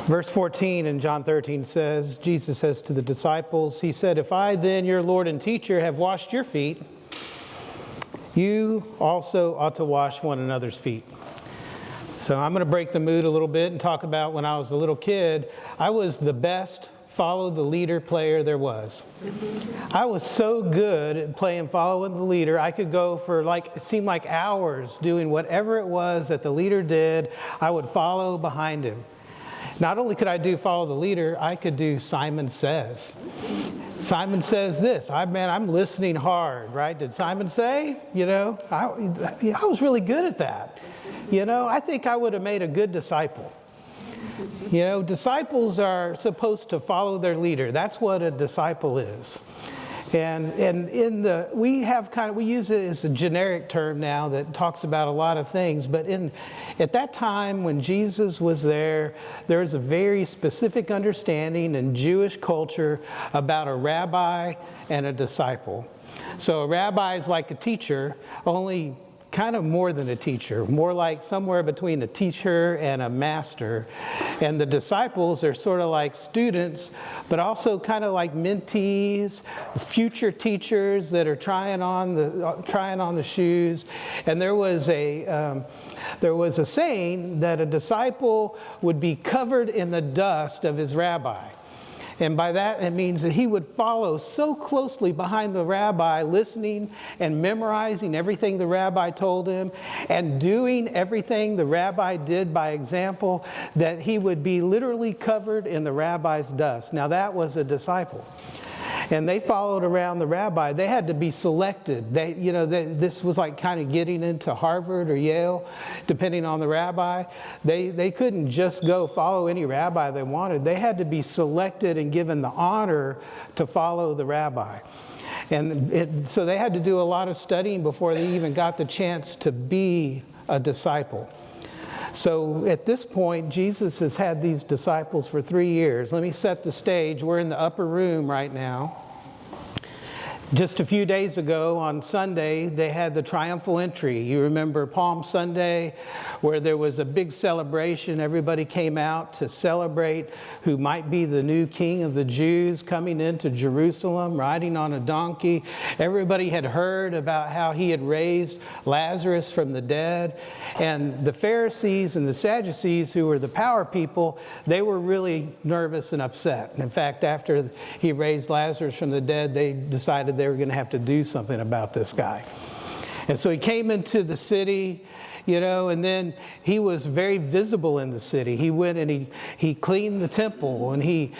Verse 14 in John 13 says, Jesus says to the disciples, he said, "If I then, your Lord and teacher, have washed your feet, you also ought to wash one another's feet." So I'm going to break the mood a little bit and talk about when I was a little kid. I was the best follow the leader player there was. I was so good at playing follow the leader. I could go for it seemed like hours doing whatever it was that the leader did. I would follow behind him. Not only could I do follow the leader, I could do Simon Says. Simon says this. I'm listening hard, right? Did Simon say? I was really good at that. I think I would have made a good disciple. Disciples are supposed to follow their leader. That's what a disciple is. And we use it as a generic term now that talks about a lot of things. But at that time when Jesus was there was a very specific understanding in Jewish culture about a rabbi and a disciple. So a rabbi is like a teacher, only kind of more than a teacher, more like somewhere between a teacher and a master. And the disciples are sort of like students, but also kind of like mentees, future teachers that are trying on the shoes. And there was a saying that a disciple would be covered in the dust of his rabbi. And by that, it means that he would follow so closely behind the rabbi, listening and memorizing everything the rabbi told him and doing everything the rabbi did by example, that he would be literally covered in the rabbi's dust. Now, that was a disciple. And they followed around the rabbi. They had to be selected. This was like kind of getting into Harvard or Yale, depending on the rabbi. They couldn't just go follow any rabbi they wanted. They had to be selected and given the honor to follow the rabbi. And so they had to do a lot of studying before they even got the chance to be a disciple. So at this point, Jesus has had these disciples for 3 years. Let me set the stage. We're in the upper room right now. Just a few days ago on Sunday, they had the triumphal entry. You remember Palm Sunday, where there was a big celebration. Everybody came out to celebrate who might be the new king of the Jews coming into Jerusalem, riding on a donkey. Everybody had heard about how he had raised Lazarus from the dead. And the Pharisees and the Sadducees, who were the power people, they were really nervous and upset. In fact, after he raised Lazarus from the dead, they decided they were going to have to do something about this guy. And so he came into the city, and then he was very visible in the city. He went and he cleaned the temple, and he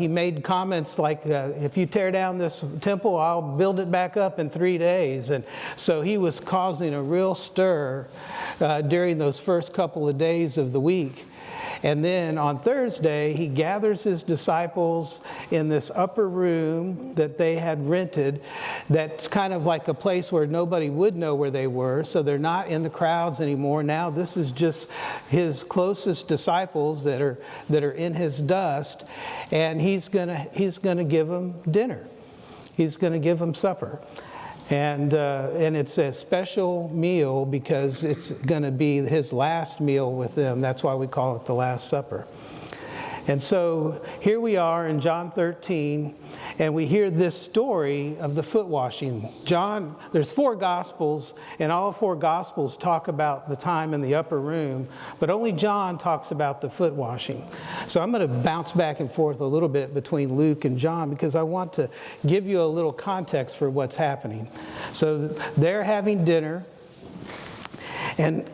made comments like, if you tear down this temple, I'll build it back up in 3 days. And so he was causing a real stir during those first couple of days of the week. And then on Thursday, he gathers his disciples in this upper room that they had rented. That's kind of like a place where nobody would know where they were. So they're not in the crowds anymore. Now this is just his closest disciples that are in his dust. And he's gonna give them dinner. He's gonna give them supper. And it's a special meal because it's going to be his last meal with them. That's why we call it the Last Supper. And so here we are in John 13, and we hear this story of the foot washing. There's 4 Gospels, and all 4 Gospels talk about the time in the upper room, but only John talks about the foot washing. So I'm going to bounce back and forth a little bit between Luke and John because I want to give you a little context for what's happening. So they're having dinner, and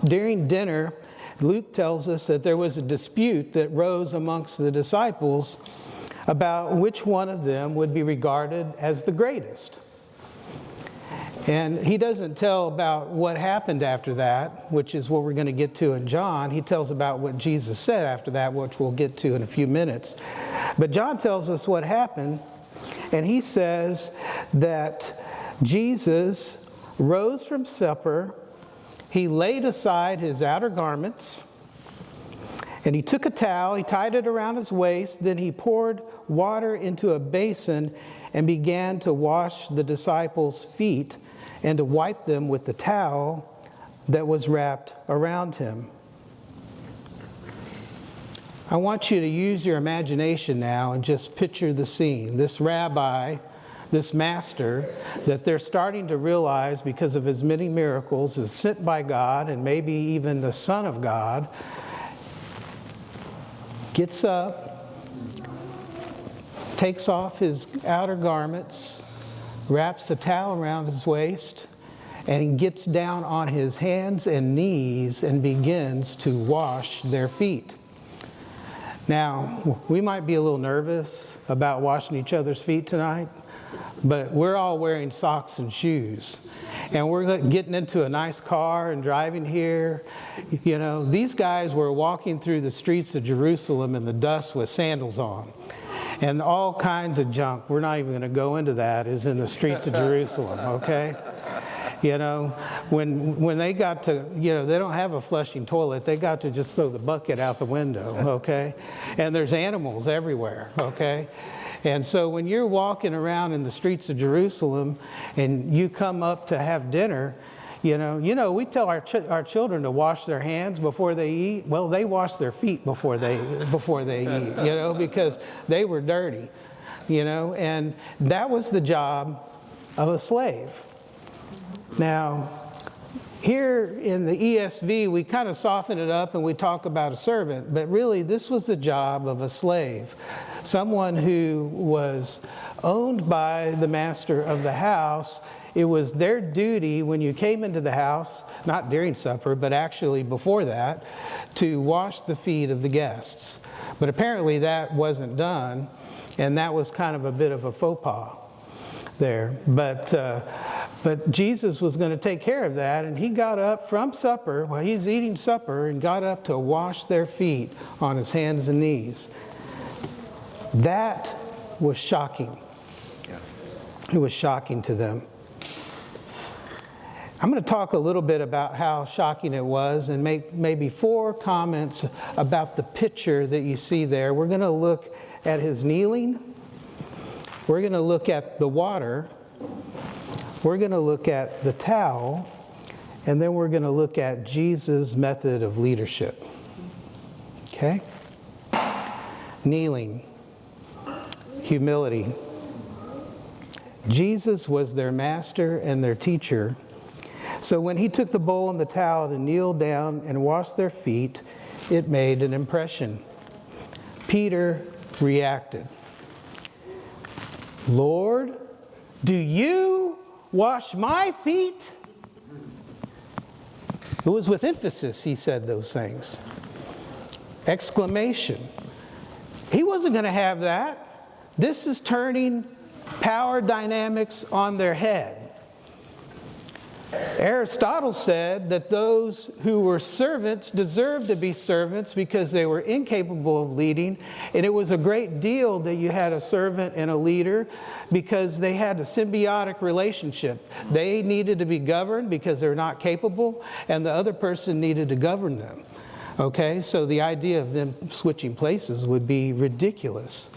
during dinner, Luke tells us that there was a dispute that rose amongst the disciples about which one of them would be regarded as the greatest. And he doesn't tell about what happened after that, which is what we're going to get to in John. He tells about what Jesus said after that, which we'll get to in a few minutes. But John tells us what happened, and he says that Jesus rose from supper. He laid aside his outer garments, and he took a towel, he tied it around his waist, then he poured water into a basin and began to wash the disciples' feet and to wipe them with the towel that was wrapped around him. I want you to use your imagination now and just picture the scene. This rabbi, this master, that they're starting to realize because of his many miracles is sent by God and maybe even the Son of God, gets up, takes off his outer garments, wraps a towel around his waist, and he gets down on his hands and knees and begins to wash their feet. Now, we might be a little nervous about washing each other's feet tonight, but we're all wearing socks and shoes. And we're getting into a nice car and driving here. You know, these guys were walking through the streets of Jerusalem in the dust with sandals on. And all kinds of junk, we're not even going to go into that, is in the streets of Jerusalem, okay? You know, when they got to, you know, they don't have a flushing toilet. They got to just throw the bucket out the window, okay? And there's animals everywhere, okay? And so when you're walking around in the streets of Jerusalem and you come up to have dinner, you know, we tell our children to wash their hands before they eat. Well, they wash their feet before they eat, you know, because they were dirty, you know, and that was the job of a slave. Now, here in the ESV, we kind of soften it up and we talk about a servant, but really this was the job of a slave, someone who was owned by the master of the house. It was their duty when you came into the house, not during supper, but actually before that, to wash the feet of the guests. But apparently that wasn't done, and that was kind of a bit of a faux pas there. But Jesus was going to take care of that, and he got up from supper, while he's eating supper, and got up to wash their feet on his hands and knees. That was shocking. It was shocking to them. I'm going to talk a little bit about how shocking it was and make maybe 4 comments about the picture that you see there. We're going to look at his kneeling. We're going to look at the water. We're going to look at the towel. And then we're going to look at Jesus' method of leadership. Okay? Kneeling. Humility. Jesus was their master and their teacher. So when he took the bowl and the towel to kneel down and wash their feet, it made an impression. Peter reacted. Lord, do you wash my feet? It was with emphasis he said those things. Exclamation. He wasn't going to have that. This is turning power dynamics on their head. Aristotle said that those who were servants deserved to be servants because they were incapable of leading. And it was a great deal that you had a servant and a leader because they had a symbiotic relationship. They needed to be governed because they're not capable, and the other person needed to govern them. Okay, so the idea of them switching places would be ridiculous.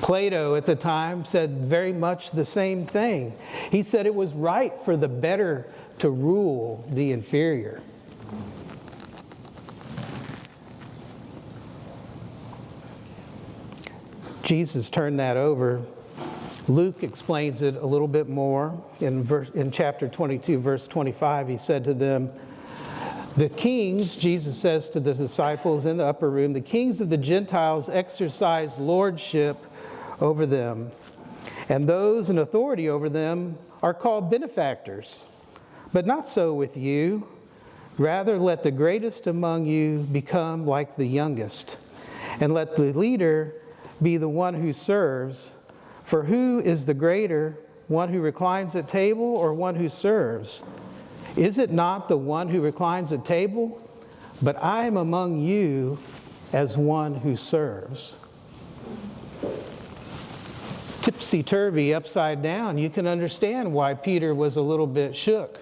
Plato at the time said very much the same thing. He said it was right for the better to rule the inferior. Jesus turned that over. Luke explains it a little bit more. In chapter 22, verse 25, he said to them, the kings, Jesus says to the disciples in the upper room, the kings of the Gentiles exercise lordship over them, and those in authority over them are called benefactors. But not so with you. Rather, let the greatest among you become like the youngest, and let the leader be the one who serves. For who is the greater, one who reclines at table or one who serves? Is it not the one who reclines at table? But I am among you as one who serves. Tipsy-turvy, upside down, you can understand why Peter was a little bit shook.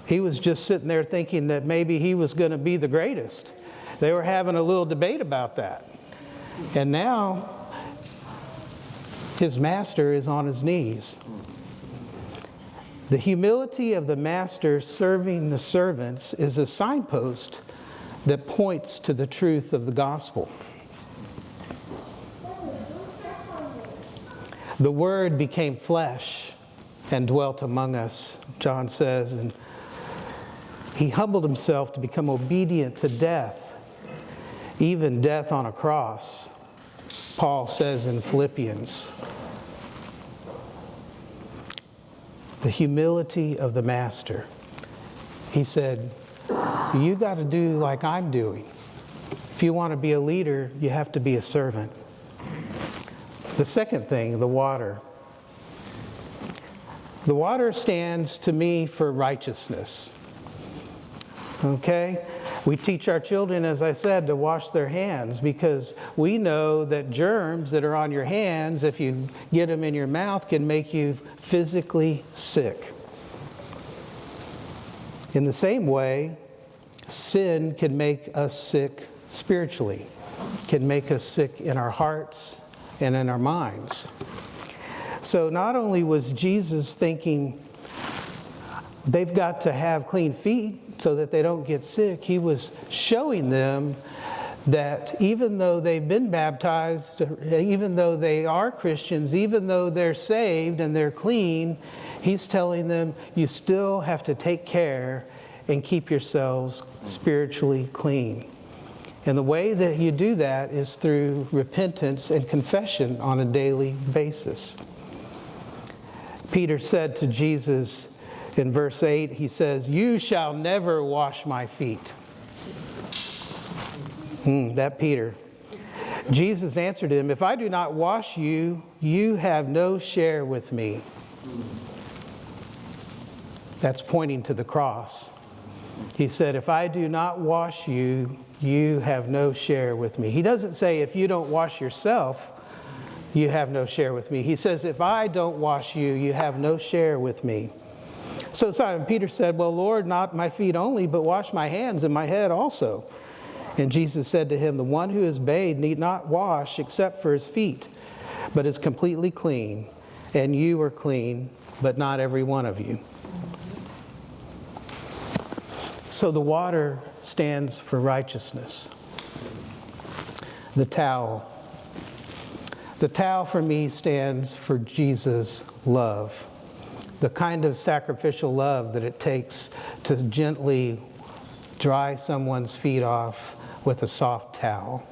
He was just sitting there thinking that maybe he was going to be the greatest. They were having a little debate about that. And now, his master is on his knees. The humility of the master serving the servants is a signpost that points to the truth of the gospel. The Word became flesh and dwelt among us, John says, and he humbled himself to become obedient to death, even death on a cross, Paul says in Philippians. The humility of the Master. He said, you got to do like I'm doing. If you want to be a leader, you have to be a servant. The second thing, the water. The water stands to me for righteousness. Okay? We teach our children, as I said, to wash their hands because we know that germs that are on your hands, if you get them in your mouth, can make you physically sick. In the same way, sin can make us sick spiritually, can make us sick in our hearts and in our minds. So not only was Jesus thinking they've got to have clean feet so that they don't get sick, he was showing them that even though they've been baptized, even though they are Christians, even though they're saved and they're clean, he's telling them you still have to take care and keep yourselves spiritually clean. And the way that you do that is through repentance and confession on a daily basis. Peter said to Jesus in verse 8, he says, you shall never wash my feet. That Peter. Jesus answered him, if I do not wash you, you have no share with me. That's pointing to the cross. He said, if I do not wash you, you have no share with me. He doesn't say, if you don't wash yourself, you have no share with me. He says, if I don't wash you, you have no share with me. So Simon Peter said, well, Lord, not my feet only, but wash my hands and my head also. And Jesus said to him, the one who is bathed need not wash except for his feet, but is completely clean. And you are clean, but not every one of you. So the water stands for righteousness. The towel. The towel for me stands for Jesus' love. The kind of sacrificial love that it takes to gently dry someone's feet off with a soft towel.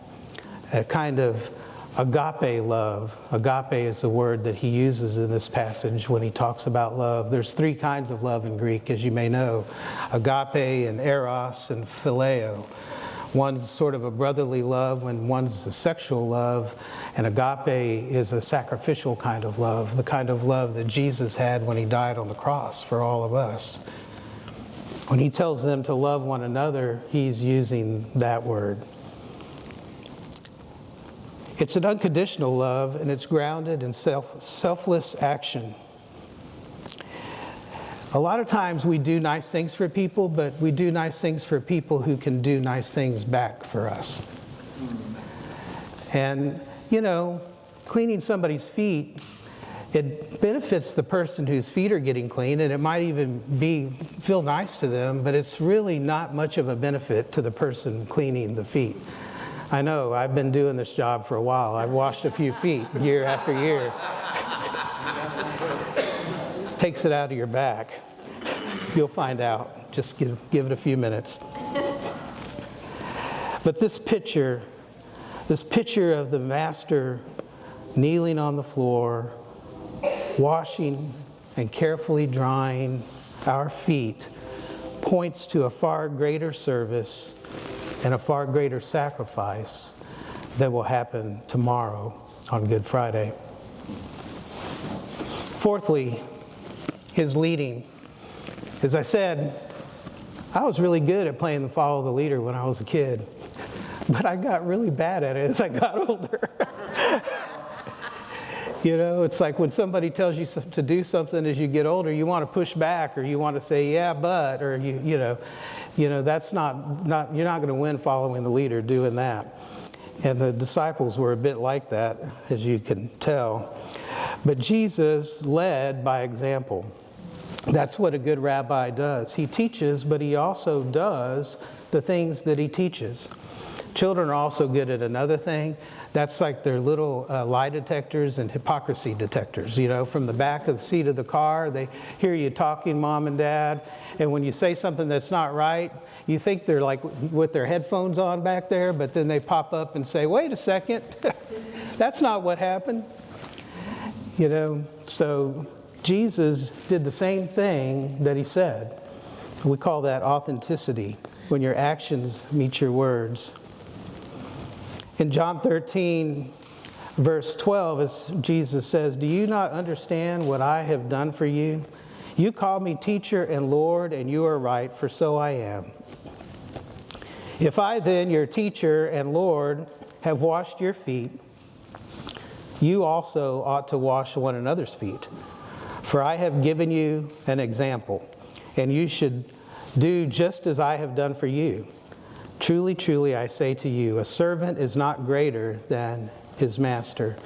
A kind of agape love. Agape is the word that he uses in this passage when he talks about love. There's three kinds of love in Greek, as you may know. Agape and eros and phileo. One's sort of a brotherly love, and one's a sexual love. And agape is a sacrificial kind of love, the kind of love that Jesus had when he died on the cross for all of us. When he tells them to love one another, he's using that word. It's an unconditional love, and it's grounded in selfless action. A lot of times we do nice things for people, but we do nice things for people who can do nice things back for us. And, you know, cleaning somebody's feet, it benefits the person whose feet are getting clean, and it might even feel nice to them, but it's really not much of a benefit to the person cleaning the feet. I know, I've been doing this job for a while. I've washed a few feet year after year. Takes it out of your back. You'll find out. Just give it a few minutes. But this picture of the Master kneeling on the floor, washing and carefully drying our feet, points to a far greater service and a far greater sacrifice that will happen tomorrow on Good Friday. Fourthly, his leading. As I said, I was really good at playing the follow the leader when I was a kid, but I got really bad at it as I got older. You know, it's like when somebody tells you to do something as you get older, you want to push back, or you want to say, yeah, but, or you know, that's not you're not going to win following the leader doing that. And the disciples were a bit like that, as you can tell. But Jesus led by example. That's what a good rabbi does. He teaches, but he also does the things that he teaches. Children are also good at another thing. That's like their little lie detectors and hypocrisy detectors. You know, from the back of the seat of the car, they hear you talking, mom and dad, and when you say something that's not right, you think they're like with their headphones on back there, but then they pop up and say, wait a second, that's not what happened. You know, so Jesus did the same thing that he said. We call that authenticity, when your actions meet your words. In John 13, verse 12, as Jesus says, do you not understand what I have done for you? You call me teacher and Lord, and you are right, for so I am. If I then, your teacher and Lord, have washed your feet, you also ought to wash one another's feet. For I have given you an example, and you should do just as I have done for you. Truly, truly, I say to you, a servant is not greater than his master,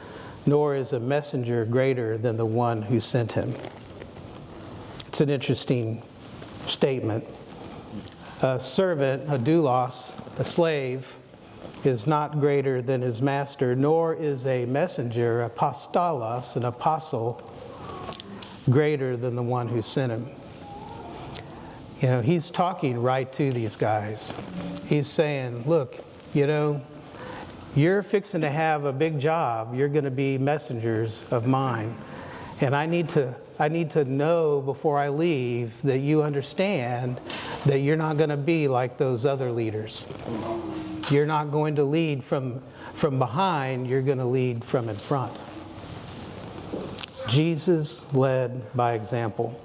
nor is a messenger greater than the one who sent him. It's an interesting statement. A servant, a doulos, a slave, is not greater than his master, nor is a messenger, apostolos, an apostle, greater than the one who sent him. You know, he's talking right to these guys. He's saying, look, you know, you're fixing to have a big job. You're going to be messengers of mine. And I need to know before I leave that you understand that you're not going to be like those other leaders. You're not going to lead from behind. You're going to lead from in front. Jesus led by example.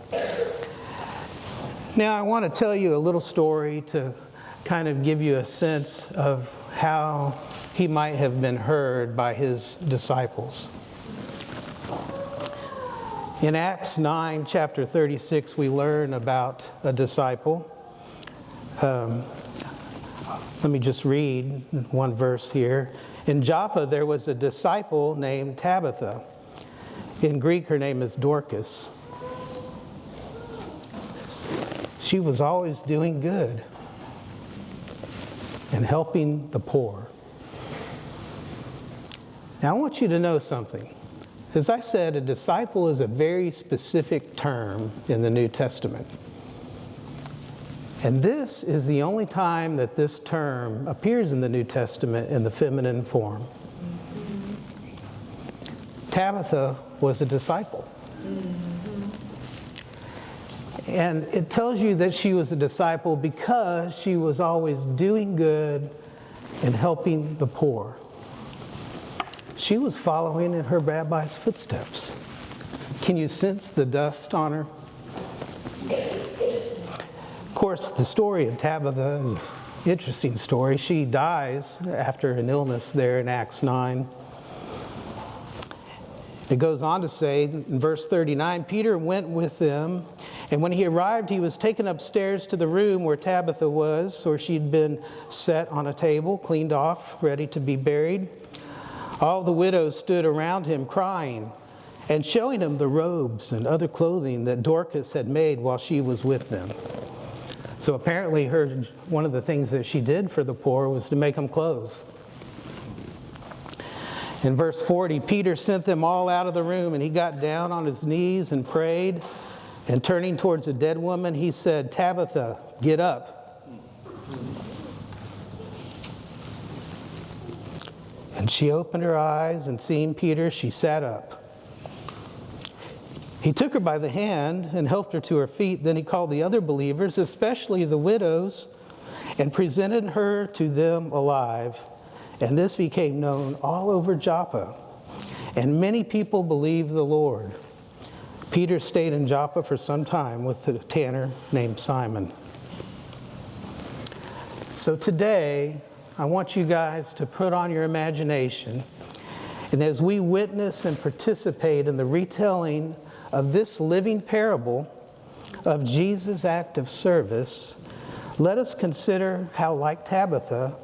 Now, I want to tell you a little story to kind of give you a sense of how he might have been heard by his disciples. In Acts 9, chapter 36, we learn about a disciple. Let me just read one verse here. In Joppa, there was a disciple named Tabitha. In Greek, her name is Dorcas. She was always doing good and helping the poor. Now, I want you to know something. As I said, a disciple is a very specific term in the New Testament. And this is the only time that this term appears in the New Testament in the feminine form. Tabitha was a disciple. And it tells you that she was a disciple because she was always doing good and helping the poor. She was following in her rabbi's footsteps. Can you sense the dust on her? Of course, the story of Tabitha is an interesting story. She dies after an illness there in Acts 9. It goes on to say in verse 39, Peter went with them, and when he arrived, he was taken upstairs to the room where Tabitha was, where she'd been set on a table, cleaned off, ready to be buried. All the widows stood around him crying and showing him the robes and other clothing that Dorcas had made while she was with them. So apparently one of the things that she did for the poor was to make them clothes. In verse 40, Peter sent them all out of the room, and he got down on his knees and prayed. And turning towards the dead woman, he said, Tabitha, get up. And she opened her eyes, and seeing Peter, she sat up. He took her by the hand and helped her to her feet. Then he called the other believers, especially the widows, and presented her to them alive. And this became known all over Joppa, and many people believed the Lord. Peter stayed in Joppa for some time with a tanner named Simon. So today, I want you guys to put on your imagination, and as we witness and participate in the retelling of this living parable of Jesus' act of service, let us consider how, like Tabitha,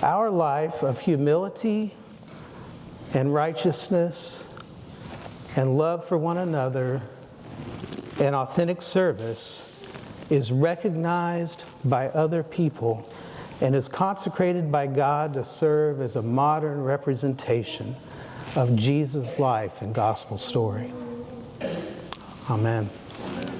our life of humility and righteousness and love for one another and authentic service is recognized by other people and is consecrated by God to serve as a modern representation of Jesus' life and gospel story. Amen.